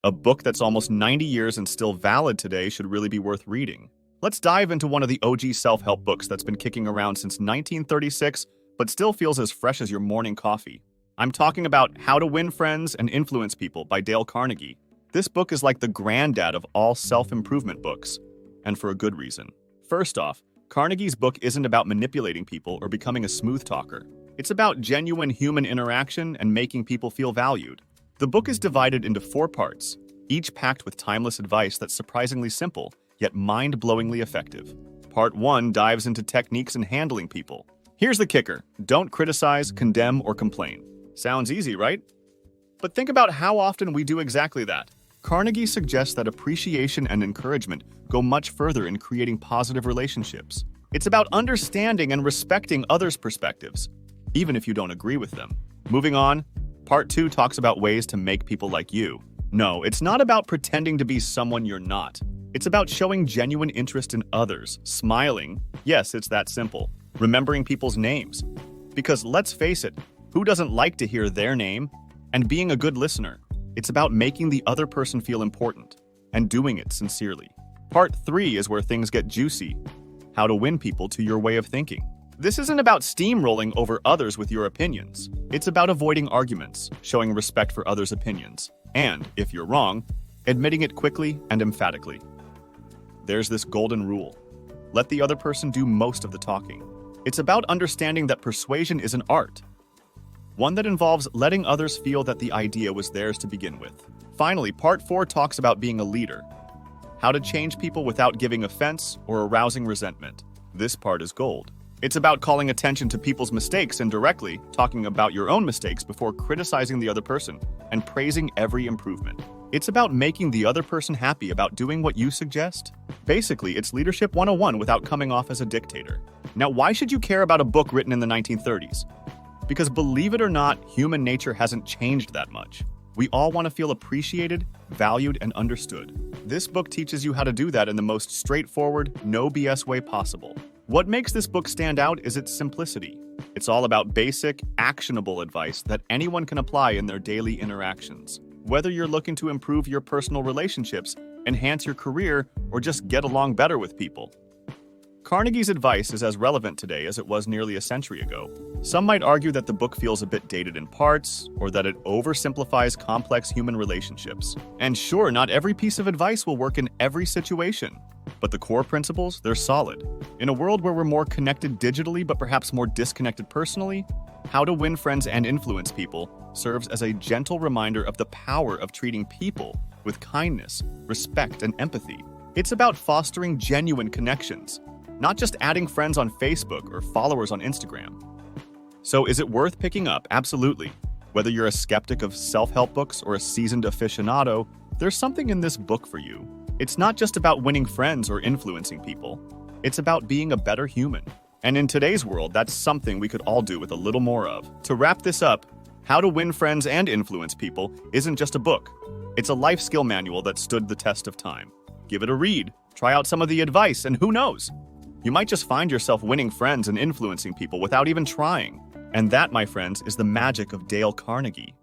A book that's almost 90 years and still valid today should really be worth reading. Let's dive into one of the OG self-help books that's been kicking around since 1936, but still feels as fresh as your morning coffee. I'm talking about How to Win Friends and Influence People by Dale Carnegie. This book is like the granddad of all self-improvement books, and for a good reason. First off, Carnegie's book isn't about manipulating people or becoming a smooth talker. It's about genuine human interaction and making people feel valued. The book is divided into 4 parts, each packed with timeless advice that's surprisingly simple, yet mind-blowingly effective. Part 1 dives into techniques in handling people. Here's the kicker: don't criticize, condemn, or complain. Sounds easy, right? But think about how often we do exactly that. Carnegie suggests that appreciation and encouragement go much further in creating positive relationships. It's about understanding and respecting others' perspectives, even if you don't agree with them. Moving on, Part 2 talks about ways to make people like you. No, it's not about pretending to be someone you're not. It's about showing genuine interest in others, smiling. Yes, it's that simple. Remembering people's names. Because let's face it, who doesn't like to hear their name? And being a good listener. It's about making the other person feel important and doing it sincerely. Part 3 is where things get juicy. How to win people to your way of thinking. This isn't about steamrolling over others with your opinions. It's about avoiding arguments, showing respect for others' opinions, and, if you're wrong, admitting it quickly and emphatically. There's this golden rule. Let the other person do most of the talking. It's about understanding that persuasion is an art. One that involves letting others feel that the idea was theirs to begin with. Finally, Part 4 talks about being a leader. How to change people without giving offense or arousing resentment. This part is gold. It's about calling attention to people's mistakes indirectly, talking about your own mistakes before criticizing the other person, and praising every improvement. It's about making the other person happy about doing what you suggest. Basically, it's Leadership 101 without coming off as a dictator. Now, why should you care about a book written in the 1930s? Because believe it or not, human nature hasn't changed that much. We all want to feel appreciated, valued, and understood. This book teaches you how to do that in the most straightforward, no BS way possible. What makes this book stand out is its simplicity. It's all about basic, actionable advice that anyone can apply in their daily interactions. Whether you're looking to improve your personal relationships, enhance your career, or just get along better with people. Carnegie's advice is as relevant today as it was nearly a century ago. Some might argue that the book feels a bit dated in parts, or that it oversimplifies complex human relationships. And sure, not every piece of advice will work in every situation. But the core principles, they're solid. In a world where we're more connected digitally but perhaps more disconnected personally, How to Win Friends and Influence People serves as a gentle reminder of the power of treating people with kindness, respect, and empathy. It's about fostering genuine connections, not just adding friends on Facebook or followers on Instagram. So is it worth picking up? Absolutely. Whether you're a skeptic of self-help books or a seasoned aficionado, there's something in this book for you. It's not just about winning friends or influencing people. It's about being a better human. And in today's world, that's something we could all do with a little more of. To wrap this up, How to Win Friends and Influence People isn't just a book. It's a life skill manual that stood the test of time. Give it a read, try out some of the advice, and who knows? You might just find yourself winning friends and influencing people without even trying. And that, my friends, is the magic of Dale Carnegie.